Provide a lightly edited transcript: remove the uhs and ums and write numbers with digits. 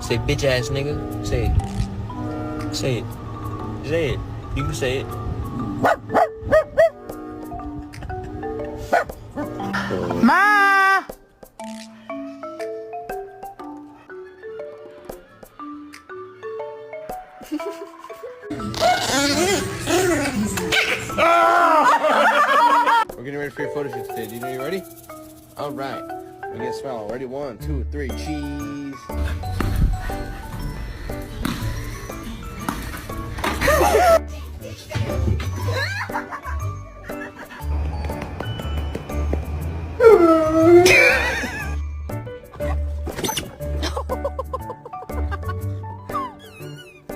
Say bitch ass nigga. Say it. Say it. Say it. You can say it. Ma! We're getting ready for your photo shoot today. Do you know you're ready? All right. We're gonna smile. Ready? 1, 2, 3. Cheese.